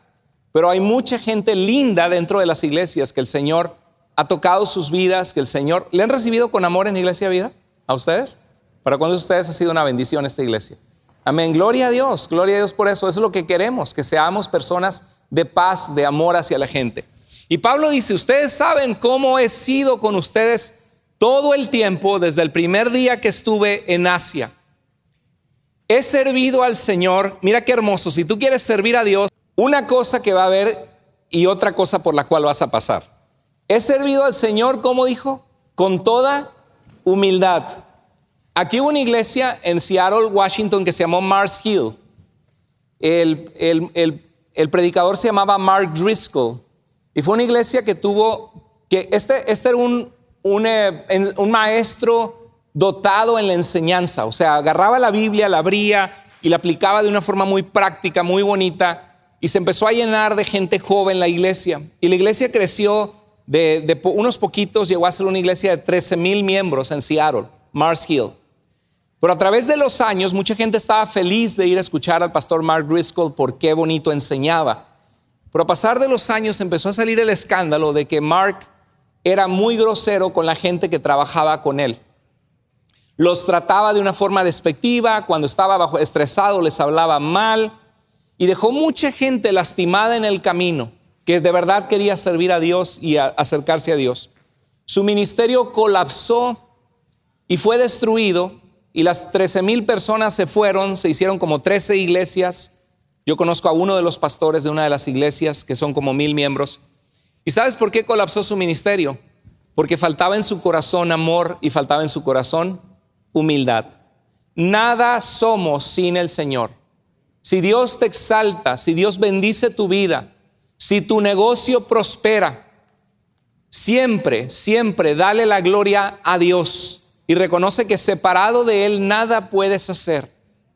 pero hay mucha gente linda dentro de las iglesias que el Señor ha tocado sus vidas, que el Señor... ¿Le han recibido con amor en Iglesia Vida a ustedes? ¿Para cuándo de ustedes ha sido una bendición esta iglesia? Amén, gloria a Dios por eso. Eso es lo que queremos, que seamos personas de paz, de amor hacia la gente. Y Pablo dice, ustedes saben cómo he sido con ustedes todo el tiempo, desde el primer día que estuve en Asia. He servido al Señor. Mira qué hermoso, si tú quieres servir a Dios, una cosa que va a haber y otra cosa por la cual vas a pasar. He servido al Señor, ¿cómo dijo? Con toda humildad. Aquí hubo una iglesia en Seattle, Washington, que se llamó Mars Hill. El predicador se llamaba Mark Driscoll. Y fue una iglesia que este era un maestro dotado en la enseñanza. O sea, agarraba la Biblia, la abría y la aplicaba de una forma muy práctica, muy bonita. Y se empezó a llenar de gente joven la iglesia. Y la iglesia creció de unos poquitos, llegó a ser una iglesia de 13,000 miembros en Seattle, Mars Hill. Pero a través de los años, mucha gente estaba feliz de ir a escuchar al pastor Mark Driscoll por qué bonito enseñaba. Pero a pasar de los años empezó a salir el escándalo de que Mark era muy grosero con la gente que trabajaba con él. Los trataba de una forma despectiva, cuando estaba estresado les hablaba mal y dejó mucha gente lastimada en el camino que de verdad quería servir a Dios y acercarse a Dios. Su ministerio colapsó y fue destruido y las 13,000 personas se fueron, se hicieron como 13 iglesias Yo conozco a uno de los pastores de una de las iglesias que son como 1000 miembros. ¿Y sabes por qué colapsó su ministerio? Porque faltaba en su corazón amor y faltaba en su corazón humildad. Nada somos sin el Señor. Si Dios te exalta, si Dios bendice tu vida, si tu negocio prospera, siempre, siempre dale la gloria a Dios y reconoce que separado de Él nada puedes hacer.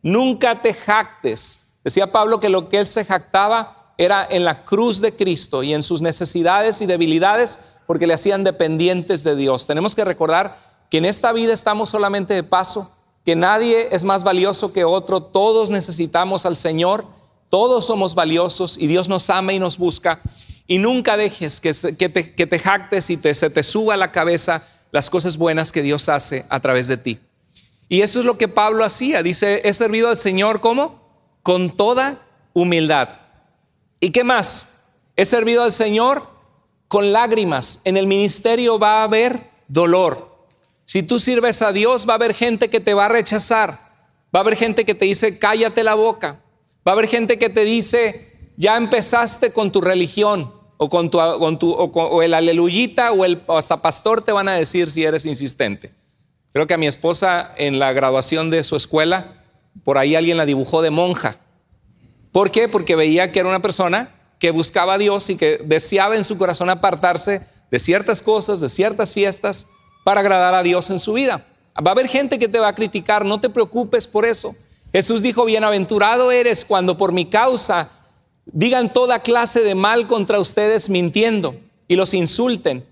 Nunca te jactes. Decía Pablo que lo que él se jactaba era en la cruz de Cristo y en sus necesidades y debilidades, porque le hacían dependientes de Dios. Tenemos que recordar que en esta vida estamos solamente de paso, que nadie es más valioso que otro, todos necesitamos al Señor, todos somos valiosos y Dios nos ama y nos busca. Y nunca dejes que te jactes y se te suba a la cabeza las cosas buenas que Dios hace a través de ti. Y eso es lo que Pablo hacía. Dice, he servido al Señor, ¿cómo? Con toda humildad. ¿Y qué más? He servido al Señor con lágrimas. En el ministerio va a haber dolor. Si tú sirves a Dios, va a haber gente que te va a rechazar. Va a haber gente que te dice, cállate la boca. Va a haber gente que te dice, ya empezaste con tu religión. O el aleluyita o hasta pastor te van a decir si eres insistente. Creo que a mi esposa en la graduación de su escuela, por ahí alguien la dibujó de monja. ¿Por qué? Porque veía que era una persona que buscaba a Dios y que deseaba en su corazón apartarse de ciertas cosas, de ciertas fiestas, para agradar a Dios en su vida. Va a haber gente que te va a criticar, no te preocupes por eso. Jesús dijo, bienaventurado eres cuando por mi causa digan toda clase de mal contra ustedes mintiendo y los insulten.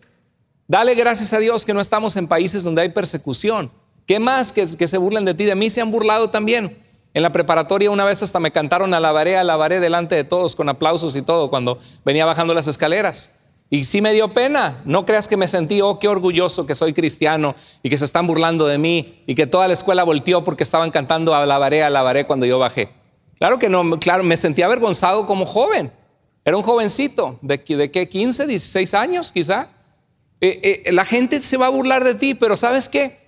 Dale gracias a Dios que no estamos en países donde hay persecución. ¿Qué más que se burlen de ti? De mí se han burlado también. En la preparatoria una vez hasta me cantaron alabaré delante de todos con aplausos y todo cuando venía bajando las escaleras. Y sí me dio pena. No creas que me sentí, oh, qué orgulloso que soy cristiano y que se están burlando de mí y que toda la escuela volteó porque estaban cantando alabaré cuando yo bajé. Claro que no, claro, me sentí avergonzado como joven. Era un jovencito de ¿qué? 15, 16 años quizá. La gente se va a burlar de ti, pero ¿sabes qué?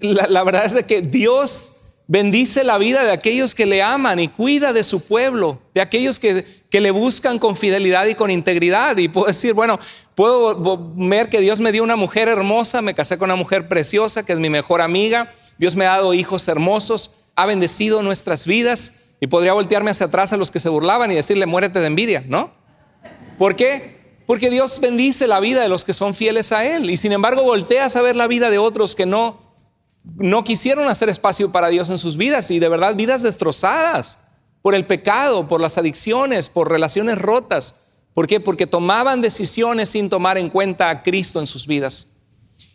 La verdad es de que Dios bendice la vida de aquellos que le aman y cuida de su pueblo, de aquellos que le buscan con fidelidad y con integridad. Y puedo decir, bueno, puedo ver que Dios me dio una mujer hermosa, me casé con una mujer preciosa que es mi mejor amiga, Dios me ha dado hijos hermosos, ha bendecido nuestras vidas, y podría voltearme hacia atrás a los que se burlaban y decirle, muérete de envidia, ¿no? ¿Por qué? Porque Dios bendice la vida de los que son fieles a Él. Y sin embargo volteas a ver la vida de otros que no quisieron hacer espacio para Dios en sus vidas. Y de verdad vidas destrozadas por el pecado, por las adicciones, por relaciones rotas. ¿Por qué? Porque tomaban decisiones sin tomar en cuenta a Cristo en sus vidas.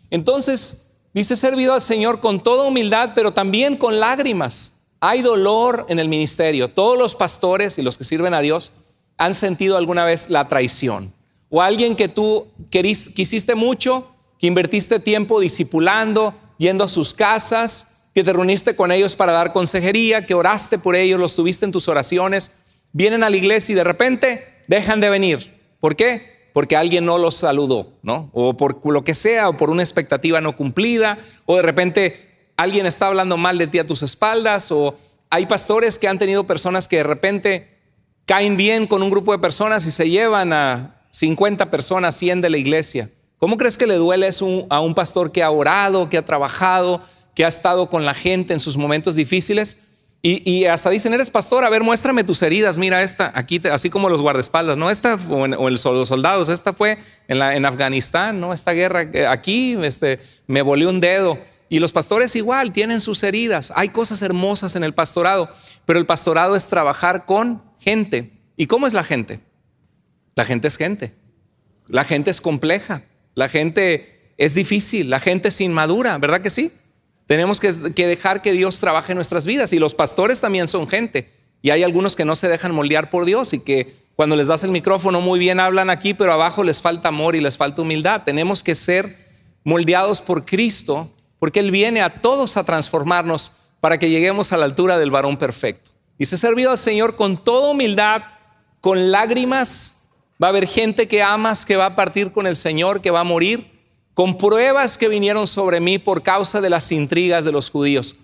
Entonces dice, servido al Señor con toda humildad, pero también con lágrimas. Hay dolor en el ministerio. Todos los pastores y los que sirven a Dios han sentido alguna vez la traición. O alguien que tú quisiste mucho, que invertiste tiempo discipulando, yendo a sus casas, que te reuniste con ellos para dar consejería, que oraste por ellos, los tuviste en tus oraciones, vienen a la iglesia y de repente dejan de venir. ¿Por qué? Porque alguien no los saludó, ¿no? O por lo que sea, o por una expectativa no cumplida, o de repente alguien está hablando mal de ti a tus espaldas, o hay pastores que han tenido personas que de repente caen bien con un grupo de personas y se llevan a 50 personas, 100 de la iglesia. ¿Cómo crees que le duele eso a un pastor que ha orado, que ha trabajado, que ha estado con la gente en sus momentos difíciles? Y hasta dicen, eres pastor, a ver, muéstrame tus heridas, mira esta, aquí, así como los guardaespaldas, ¿no? Esta, los soldados, esta fue en Afganistán, ¿no? Esta guerra, aquí me volé un dedo. Y los pastores igual, tienen sus heridas. Hay cosas hermosas en el pastorado, pero el pastorado es trabajar con gente. ¿Y cómo es la gente? La gente es gente. La gente es compleja. La gente es difícil. La gente es inmadura, ¿verdad que sí? Tenemos que dejar que Dios trabaje en nuestras vidas. Y los pastores también son gente. Y hay algunos que no se dejan moldear por Dios y que cuando les das el micrófono muy bien hablan aquí, pero abajo les falta amor y les falta humildad. Tenemos que ser moldeados por Cristo, porque Él viene a todos a transformarnos para que lleguemos a la altura del varón perfecto. Y se ha servido al Señor con toda humildad, con lágrimas. Va a haber gente que amas que va a partir con el Señor, que va a morir, con pruebas que vinieron sobre mí por causa de las intrigas de los judíos.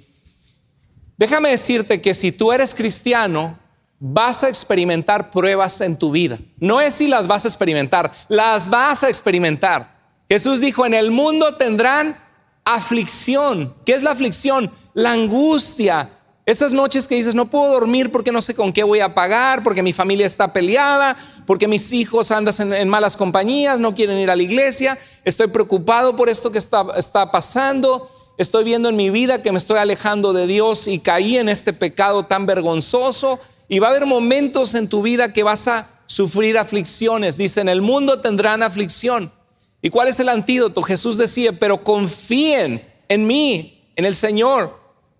Déjame decirte que si tú eres cristiano, vas a experimentar pruebas en tu vida. No es si las vas a experimentar, las vas a experimentar. Jesús dijo, en el mundo tendrán aflicción. ¿Qué es la aflicción? La angustia. Esas noches que dices, no puedo dormir porque no sé con qué voy a pagar, porque mi familia está peleada, porque mis hijos andan en malas compañías, no quieren ir a la iglesia, estoy preocupado por esto que está pasando, estoy viendo en mi vida que me estoy alejando de Dios y caí en este pecado tan vergonzoso. Y va a haber momentos en tu vida que vas a sufrir aflicciones. Dice, en el mundo tendrán aflicción. ¿Y cuál es el antídoto? Jesús decía, pero confíen en mí, en el Señor.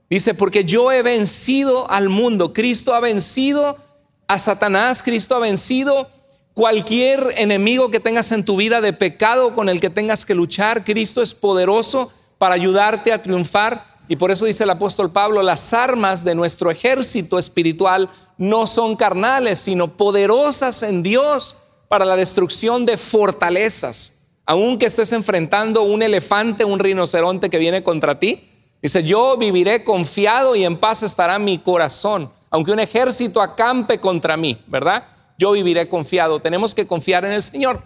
Dice, porque yo he vencido al mundo. Cristo ha vencido a Satanás. Cristo ha vencido cualquier enemigo que tengas en tu vida de pecado con el que tengas que luchar. Cristo es poderoso para ayudarte a triunfar. Y por eso dice el apóstol Pablo, las armas de nuestro ejército espiritual no son carnales, sino poderosas en Dios para la destrucción de fortalezas. Aunque estés enfrentando un elefante, un rinoceronte que viene contra ti, dice, yo viviré confiado y en paz estará mi corazón. Aunque un ejército acampe contra mí, ¿verdad? Yo viviré confiado. Tenemos que confiar en el Señor.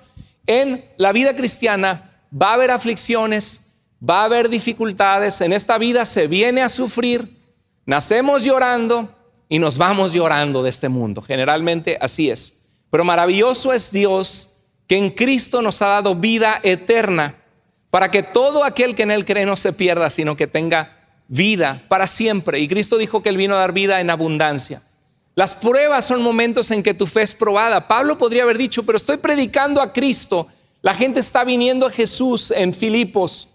En la vida cristiana va a haber aflicciones, va a haber dificultades. En esta vida se viene a sufrir. Nacemos llorando y nos vamos llorando de este mundo. Generalmente así es. Pero maravilloso es Dios, que en Cristo nos ha dado vida eterna, para que todo aquel que en Él cree no se pierda, sino que tenga vida para siempre. Y Cristo dijo que Él vino a dar vida en abundancia. Las pruebas son momentos en que tu fe es probada. Pablo podría haber dicho, pero estoy predicando a Cristo. La gente está viniendo a Jesús en Filipos.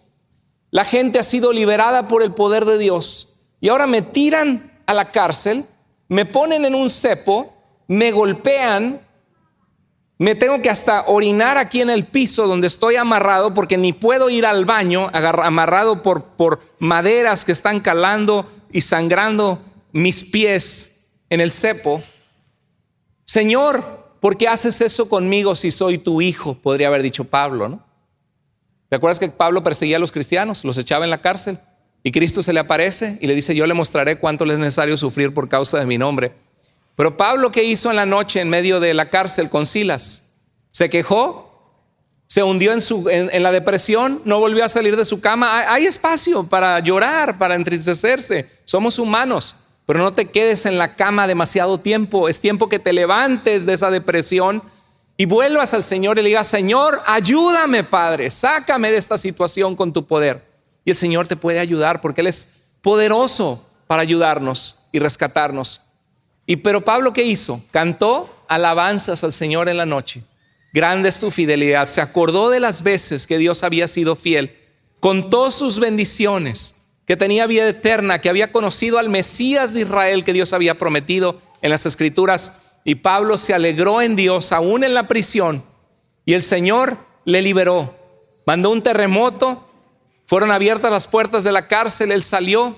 La gente ha sido liberada por el poder de Dios. Y ahora me tiran a la cárcel, me ponen en un cepo, me golpean, me tengo que hasta orinar aquí en el piso donde estoy amarrado, porque ni puedo ir al baño, amarrado por maderas que están calando y sangrando mis pies en el cepo. Señor, ¿por qué haces eso conmigo si soy tu hijo? Podría haber dicho Pablo, ¿no? ¿Te acuerdas que Pablo perseguía a los cristianos? Los echaba en la cárcel y Cristo se le aparece y le dice, yo le mostraré cuánto le es necesario sufrir por causa de mi nombre. Pero Pablo, ¿qué hizo en la noche en medio de la cárcel con Silas? Se quejó, se hundió en la depresión, no volvió a salir de su cama. Hay espacio para llorar, para entristecerse. Somos humanos, pero no te quedes en la cama demasiado tiempo. Es tiempo que te levantes de esa depresión y vuelvas al Señor y le digas, Señor, ayúdame, Padre, sácame de esta situación con tu poder. Y el Señor te puede ayudar porque Él es poderoso para ayudarnos y rescatarnos. Pero Pablo, ¿qué hizo? Cantó alabanzas al Señor en la noche. Grande es tu fidelidad. Se acordó de las veces que Dios había sido fiel. Contó sus bendiciones, que tenía vida eterna, que había conocido al Mesías de Israel que Dios había prometido en las Escrituras. Y Pablo se alegró en Dios, aún en la prisión. Y el Señor le liberó. Mandó un terremoto. Fueron abiertas las puertas de la cárcel. Él salió.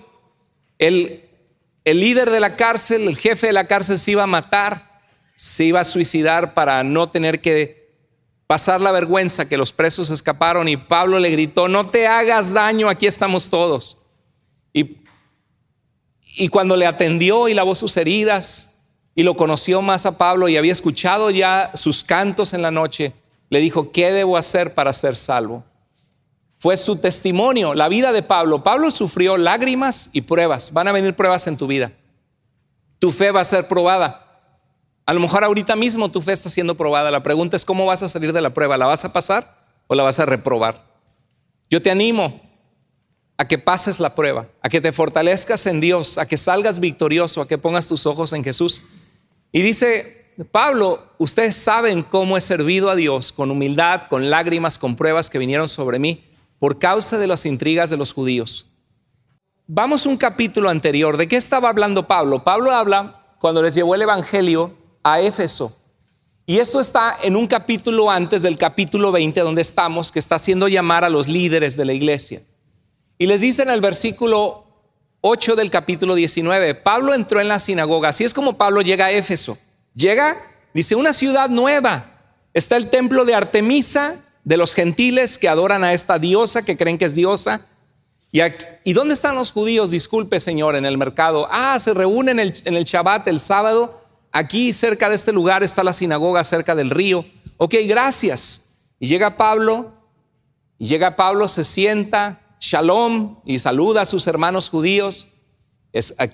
El líder de la cárcel, el jefe de la cárcel se iba a matar, se iba a suicidar para no tener que pasar la vergüenza que los presos escaparon. Y Pablo le gritó, no te hagas daño, aquí estamos todos. Y cuando le atendió y lavó sus heridas y lo conoció más a Pablo y había escuchado ya sus cantos en la noche, le dijo, ¿qué debo hacer para ser salvo? Fue su testimonio, la vida de Pablo. Pablo sufrió lágrimas y pruebas. Van a venir pruebas en tu vida. Tu fe va a ser probada. A lo mejor ahorita mismo tu fe está siendo probada. La pregunta es, ¿cómo vas a salir de la prueba? ¿La vas a pasar o la vas a reprobar? Yo te animo a que pases la prueba, a que te fortalezcas en Dios, a que salgas victorioso, a que pongas tus ojos en Jesús. Y dice Pablo, ustedes saben cómo he servido a Dios con humildad, con lágrimas, con pruebas que vinieron sobre mí por causa de las intrigas de los judíos. Vamos a un capítulo anterior. ¿De qué estaba hablando Pablo? Pablo habla cuando les llevó el evangelio a Éfeso. Y esto está en un capítulo antes del capítulo 20 donde estamos, que está haciendo llamar a los líderes de la iglesia. Y les dice en el versículo 8 del capítulo 19, Pablo entró en la sinagoga. Así es como Pablo llega a Éfeso. Llega, dice, una ciudad nueva. Está el templo de de los gentiles que adoran a esta diosa, que creen que es diosa. ¿Y dónde están los judíos? Disculpe, Señor, en el mercado. Se reúnen en el Shabbat, el sábado, aquí cerca de este lugar está la sinagoga cerca del río. Ok, gracias. Y llega Pablo, se sienta, shalom, y saluda a sus hermanos judíos,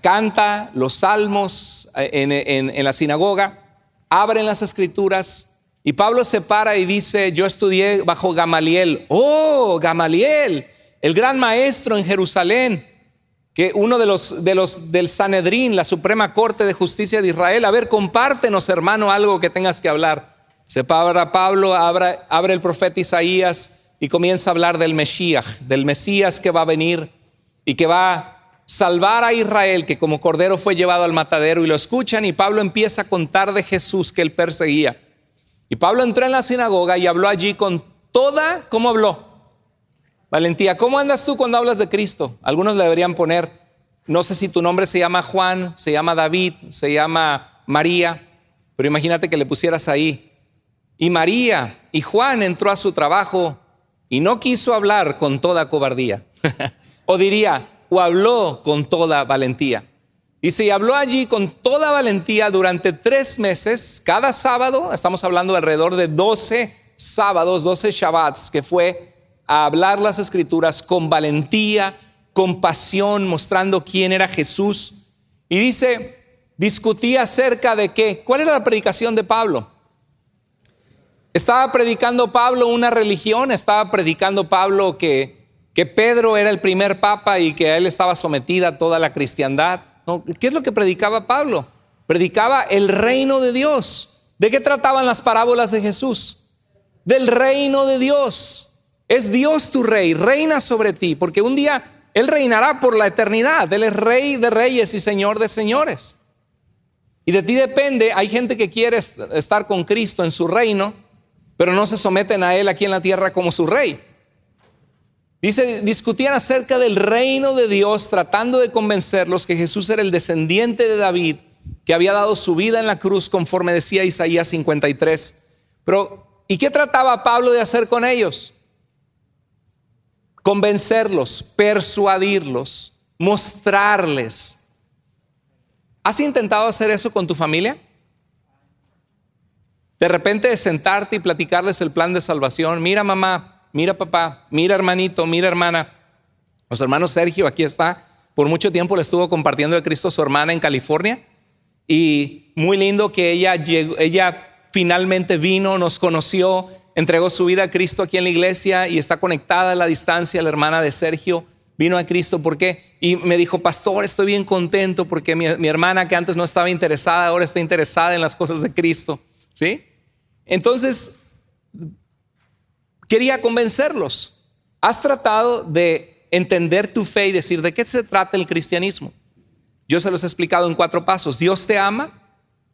canta los salmos en la sinagoga, abren las escrituras, y Pablo se para y dice: yo estudié bajo Gamaliel. Oh, Gamaliel, el gran maestro en Jerusalén, que uno del Sanedrín, la Suprema Corte de Justicia de Israel. A ver, compártenos, hermano, algo que tengas que hablar. Se para Pablo, abre el profeta Isaías y comienza a hablar del Mesías, del Mesías que va a venir y que va a salvar a Israel, que como cordero fue llevado al matadero. Y lo escuchan, y Pablo empieza a contar de Jesús que él perseguía. Y Pablo entró en la sinagoga y habló allí con toda, ¿cómo habló? Valentía. ¿Cómo andas tú cuando hablas de Cristo? Algunos le deberían poner, no sé si tu nombre se llama Juan, se llama David, se llama María, pero imagínate que le pusieras ahí: y María y Juan entró a su trabajo y no quiso hablar con toda cobardía. O diría, o habló con toda valentía. Dice: y habló allí con toda valentía durante 3 meses, cada sábado. Estamos hablando de alrededor de 12 sábados, 12 shabbats, que fue a hablar las escrituras con valentía, con pasión, mostrando quién era Jesús. Y dice, discutía acerca de qué. ¿Cuál era la predicación de Pablo? ¿Estaba predicando Pablo una religión? ¿Estaba predicando Pablo que Pedro era el primer papa y que a él estaba sometida toda la cristiandad? No. ¿Qué es lo que predicaba Pablo? Predicaba el reino de Dios. ¿De qué trataban las parábolas de Jesús? Del reino de Dios. Es Dios tu rey, reina sobre ti, porque un día Él reinará por la eternidad. Él es rey de reyes y señor de señores. Y de ti depende. Hay gente que quiere estar con Cristo en su reino, pero no se someten a Él aquí en la tierra como su rey. Dice, discutían acerca del reino de Dios, tratando de convencerlos que Jesús era el descendiente de David, que había dado su vida en la cruz, conforme decía Isaías 53. Pero, ¿y qué trataba Pablo de hacer con ellos? Convencerlos, persuadirlos, mostrarles. ¿Has intentado hacer eso con tu familia? De repente sentarte y platicarles el plan de salvación. Mira, mamá. Mira, papá, mira, hermanito, mira, hermana. Nuestro hermano Sergio aquí está. Por mucho tiempo le estuvo compartiendo el Cristo a su hermana en California. Y muy lindo que ella finalmente vino, nos conoció, entregó su vida a Cristo aquí en la iglesia y está conectada a la distancia. La hermana de Sergio vino a Cristo. ¿Por qué? Y me dijo: pastor, estoy bien contento porque mi hermana, que antes no estaba interesada, ahora está interesada en las cosas de Cristo. ¿Sí? Entonces, quería convencerlos. ¿Has tratado de entender tu fe y decir de qué se trata el cristianismo? Yo se los he explicado en 4 pasos. Dios te ama,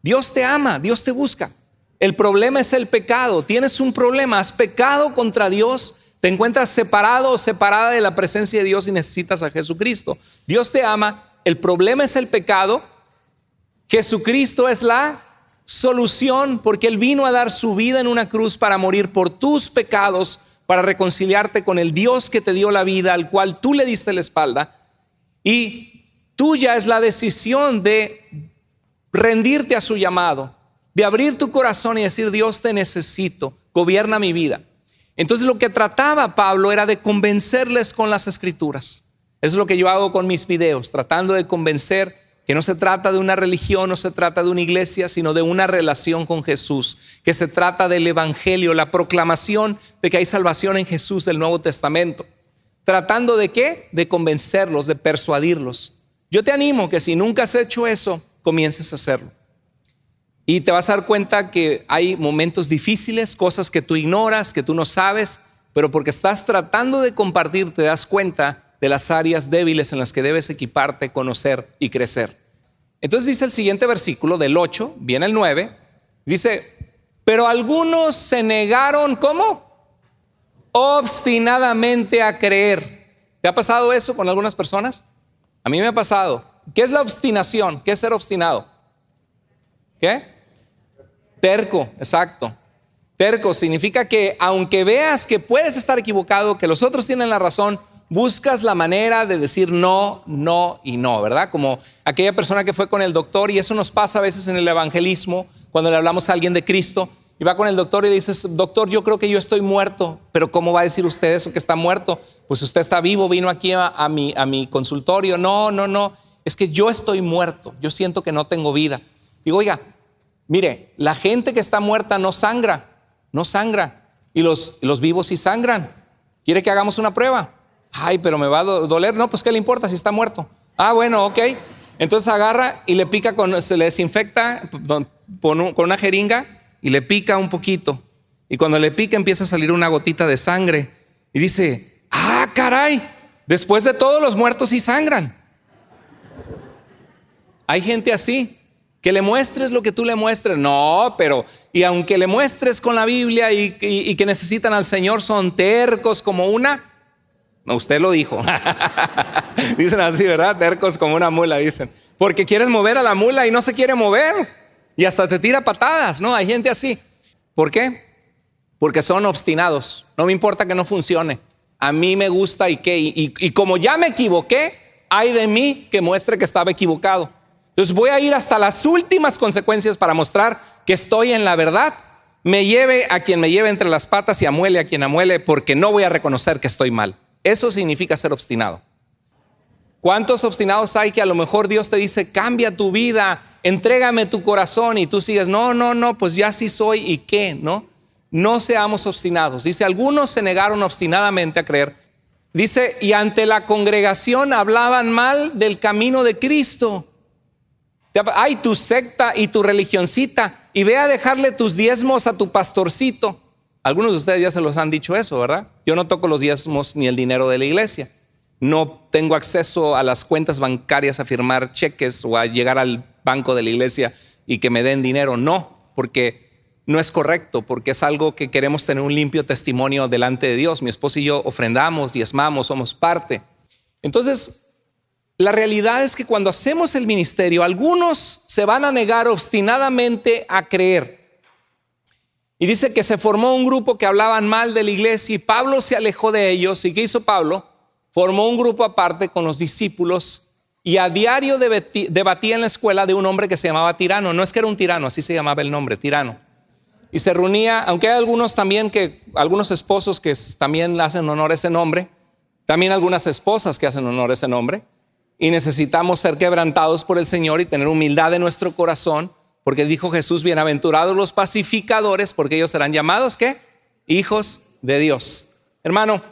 Dios te ama, Dios te busca. El problema es el pecado. Tienes un problema, has pecado contra Dios, te encuentras separado o separada de la presencia de Dios y necesitas a Jesucristo. Dios te ama, el problema es el pecado. Jesucristo es la solución, porque Él vino a dar su vida en una cruz para morir por tus pecados, para reconciliarte con el Dios que te dio la vida, al cual tú le diste la espalda. Y tuya es la decisión de rendirte a su llamado, de abrir tu corazón y decir: Dios, te necesito, gobierna mi vida. Entonces lo que trataba Pablo era de convencerles con las escrituras. Eso es lo que yo hago con mis videos, tratando de convencer que no se trata de una religión, no se trata de una iglesia, sino de una relación con Jesús, que se trata del evangelio, la proclamación de que hay salvación en Jesús del Nuevo Testamento. ¿Tratando de qué? De convencerlos, de persuadirlos. Yo te animo que si nunca has hecho eso, comiences a hacerlo. Y te vas a dar cuenta que hay momentos difíciles, cosas que tú ignoras, que tú no sabes, pero porque estás tratando de compartir, te das cuenta de las áreas débiles en las que debes equiparte, conocer y crecer. Entonces dice el siguiente versículo, del 8, viene el 9, dice: pero algunos se negaron, ¿cómo? Obstinadamente a creer. ¿Te ha pasado eso con algunas personas? A mí me ha pasado. ¿Qué es la obstinación? ¿Qué es ser obstinado? ¿Qué? Terco, exacto. Terco significa que aunque veas que puedes estar equivocado, que los otros tienen la razón, buscas la manera de decir no, no y no, ¿verdad? Como aquella persona que fue con el doctor, y eso nos pasa a veces en el evangelismo, cuando le hablamos a alguien de Cristo, y va con el doctor y le dices, doctor, yo creo que yo estoy muerto. Pero ¿cómo va a decir usted eso, que está muerto? Pues usted está vivo, vino aquí a mi consultorio. No, es que yo estoy muerto, yo siento que no tengo vida. Digo, oiga, mire, la gente que está muerta no sangra, y los vivos sí sangran. ¿Quiere que hagamos una prueba? Ay, pero me va a doler. No, pues ¿qué le importa si está muerto? Ah, bueno, ok. Entonces agarra y le pica, se le desinfecta con una jeringa y le pica un poquito. Y cuando le pica empieza a salir una gotita de sangre. Y dice, ah, caray, después de todos los muertos sí sangran. Hay gente así, que le muestres lo que tú le muestres. No, pero, y aunque le muestres con la Biblia y que necesitan al Señor, son tercos como una... No, usted lo dijo. Dicen así, ¿verdad? Tercos como una mula, dicen. Porque quieres mover a la mula y no se quiere mover. Y hasta te tira patadas, ¿no? Hay gente así. ¿Por qué? Porque son obstinados. No me importa que no funcione. A mí me gusta y como ya me equivoqué, hay de mí que muestre que estaba equivocado. Entonces voy a ir hasta las últimas consecuencias para mostrar que estoy en la verdad. Me lleve a quien me lleve entre las patas y amuele a quien amuele, porque no voy a reconocer que estoy mal. Eso significa ser obstinado. ¿Cuántos obstinados hay que a lo mejor Dios te dice, cambia tu vida, entrégame tu corazón, y tú sigues, no, pues ya sí soy, ¿y qué? No seamos obstinados. Dice, algunos se negaron obstinadamente a creer. Dice, y ante la congregación hablaban mal del camino de Cristo. Ay, tu secta y tu religioncita, y ve a dejarle tus diezmos a tu pastorcito. Algunos de ustedes ya se los han dicho eso, ¿verdad? Yo no toco los diezmos ni el dinero de la iglesia. No tengo acceso a las cuentas bancarias a firmar cheques o a llegar al banco de la iglesia y que me den dinero. No, porque no es correcto, porque es algo que queremos tener un limpio testimonio delante de Dios. Mi esposo y yo ofrendamos, diezmamos, somos parte. Entonces, la realidad es que cuando hacemos el ministerio, algunos se van a negar obstinadamente a creer. Y dice que se formó un grupo que hablaban mal de la iglesia y Pablo se alejó de ellos. ¿Y qué hizo Pablo? Formó un grupo aparte con los discípulos y a diario debatía en la escuela de un hombre que se llamaba Tirano. No es que era un tirano, así se llamaba el nombre, Tirano. Y se reunía, aunque hay algunos también algunos esposos que también hacen honor a ese nombre, también algunas esposas que hacen honor a ese nombre. Y necesitamos ser quebrantados por el Señor y tener humildad en nuestro corazón, porque dijo Jesús, bienaventurados los pacificadores, porque ellos serán llamados, ¿qué? Hijos de Dios. Hermano,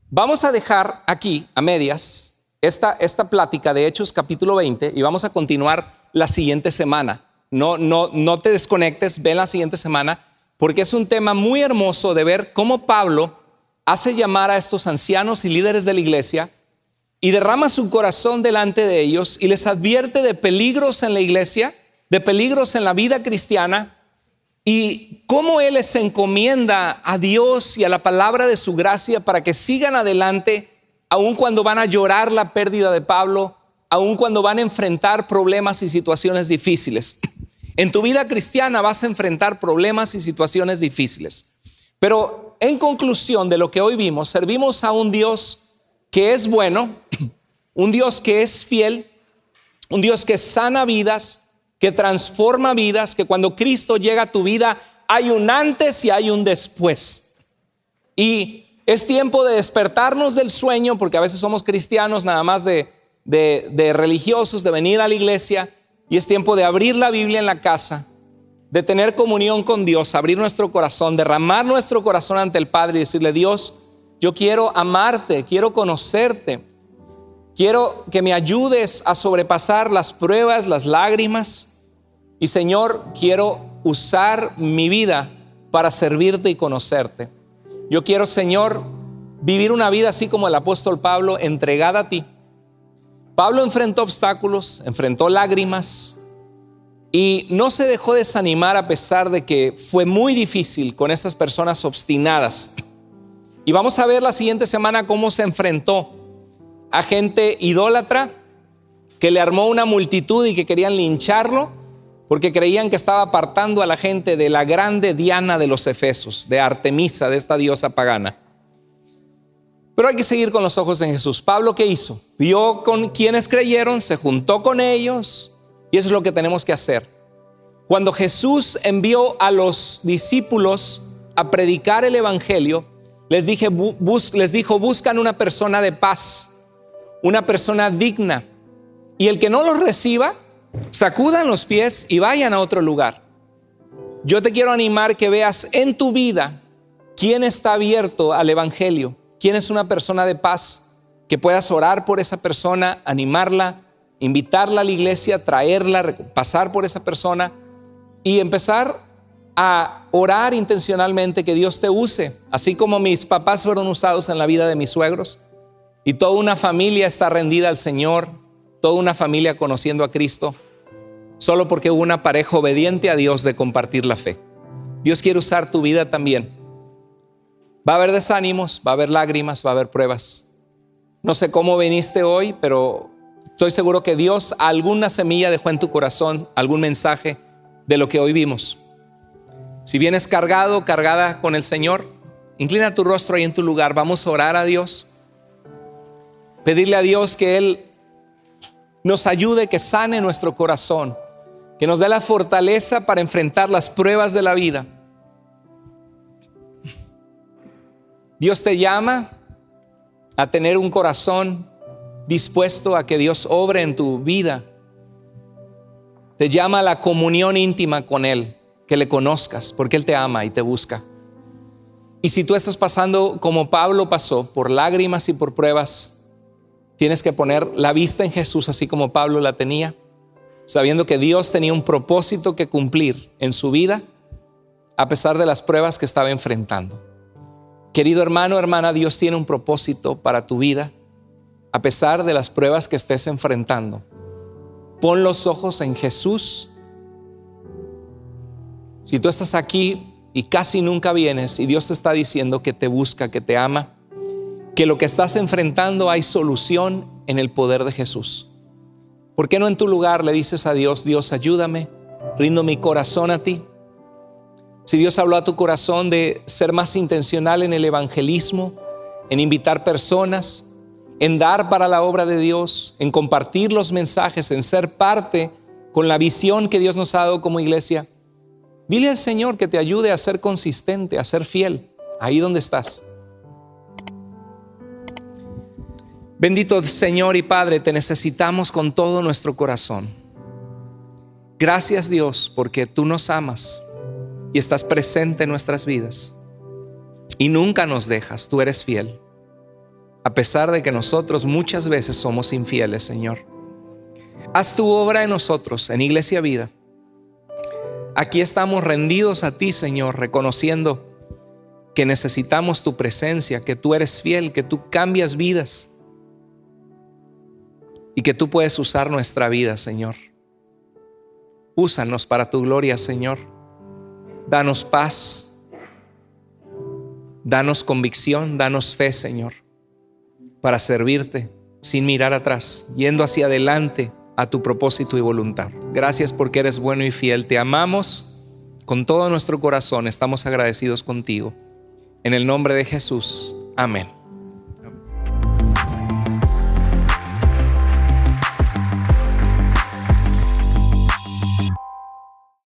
vamos a dejar aquí a medias esta plática de Hechos capítulo 20 y vamos a continuar la siguiente semana. No te desconectes, ven la siguiente semana, porque es un tema muy hermoso de ver cómo Pablo hace llamar a estos ancianos y líderes de la iglesia y derrama su corazón delante de ellos y les advierte de peligros en la iglesia, de peligros en la vida cristiana, y cómo él les encomienda a Dios y a la palabra de su gracia para que sigan adelante, aun cuando van a llorar la pérdida de Pablo, aun cuando van a enfrentar problemas y situaciones difíciles. En tu vida cristiana vas a enfrentar problemas y situaciones difíciles. Pero en conclusión de lo que hoy vimos, servimos a un Dios que es bueno, un Dios que es fiel, un Dios que sana vidas, que transforma vidas, que cuando Cristo llega a tu vida hay un antes y hay un después. Y es tiempo de despertarnos del sueño, porque a veces somos cristianos nada más de religiosos, de venir a la iglesia, y es tiempo de abrir la Biblia en la casa, de tener comunión con Dios, abrir nuestro corazón, derramar nuestro corazón ante el Padre y decirle, Dios, yo quiero amarte, quiero conocerte, quiero que me ayudes a sobrepasar las pruebas, las lágrimas. Y Señor, quiero usar mi vida para servirte y conocerte. Yo quiero, Señor, vivir una vida así como el apóstol Pablo, entregada a ti. Pablo enfrentó obstáculos, enfrentó lágrimas y no se dejó desanimar a pesar de que fue muy difícil con estas personas obstinadas. Y vamos a ver la siguiente semana cómo se enfrentó a gente idólatra que le armó una multitud y que querían lincharlo, porque creían que estaba apartando a la gente de la grande Diana de los Efesos, de Artemisa, de esta diosa pagana. Pero hay que seguir con los ojos en Jesús. Pablo, ¿qué hizo? Vio con quienes creyeron, se juntó con ellos, y eso es lo que tenemos que hacer. Cuando Jesús envió a los discípulos a predicar el evangelio, les dijo, buscan una persona de paz, una persona digna, y el que no los reciba, sacudan los pies y vayan a otro lugar. Yo te quiero animar que veas en tu vida quién está abierto al evangelio, quién es una persona de paz, que puedas orar por esa persona, animarla, invitarla a la iglesia, traerla, pasar por esa persona y empezar a orar intencionalmente que Dios te use, así como mis papás fueron usados en la vida de mis suegros y toda una familia está rendida al Señor, toda una familia conociendo a Cristo, solo porque hubo una pareja obediente a Dios de compartir la fe. Dios quiere usar tu vida también. Va a haber desánimos, va a haber lágrimas, va a haber pruebas. No sé cómo viniste hoy, pero estoy seguro que Dios alguna semilla dejó en tu corazón, algún mensaje de lo que hoy vimos. Si vienes cargado, cargada con el Señor, inclina tu rostro ahí en tu lugar. Vamos a orar a Dios, pedirle a Dios que Él nos ayude, que sane nuestro corazón, que nos dé la fortaleza para enfrentar las pruebas de la vida. Dios te llama a tener un corazón dispuesto a que Dios obre en tu vida. Te llama a la comunión íntima con Él, que le conozcas, porque Él te ama y te busca. Y si tú estás pasando como Pablo pasó, por lágrimas y por pruebas, tienes que poner la vista en Jesús, así como Pablo la tenía, sabiendo que Dios tenía un propósito que cumplir en su vida, a pesar de las pruebas que estaba enfrentando. Querido hermano, hermana, Dios tiene un propósito para tu vida, a pesar de las pruebas que estés enfrentando. Pon los ojos en Jesús. Si tú estás aquí y casi nunca vienes y Dios te está diciendo que te busca, que te ama, que lo que estás enfrentando hay solución en el poder de Jesús. ¿Por qué no en tu lugar le dices a Dios, Dios, ayúdame, rindo mi corazón a ti? Si Dios habló a tu corazón de ser más intencional en el evangelismo, en invitar personas, en dar para la obra de Dios, en compartir los mensajes, en ser parte con la visión que Dios nos ha dado como iglesia, dile al Señor que te ayude a ser consistente, a ser fiel, ahí donde estás. Bendito Señor y Padre, te necesitamos con todo nuestro corazón. Gracias Dios, porque tú nos amas y estás presente en nuestras vidas y nunca nos dejas, tú eres fiel. A pesar de que nosotros muchas veces somos infieles, Señor. Haz tu obra en nosotros, en Iglesia Vida. Aquí estamos rendidos a ti, Señor, reconociendo que necesitamos tu presencia, que tú eres fiel, que tú cambias vidas y que tú puedes usar nuestra vida, Señor. Úsanos para tu gloria, Señor. Danos paz, danos convicción, danos fe, Señor, para servirte sin mirar atrás, yendo hacia adelante a tu propósito y voluntad. Gracias porque eres bueno y fiel. Te amamos con todo nuestro corazón. Estamos agradecidos contigo. En el nombre de Jesús. Amén.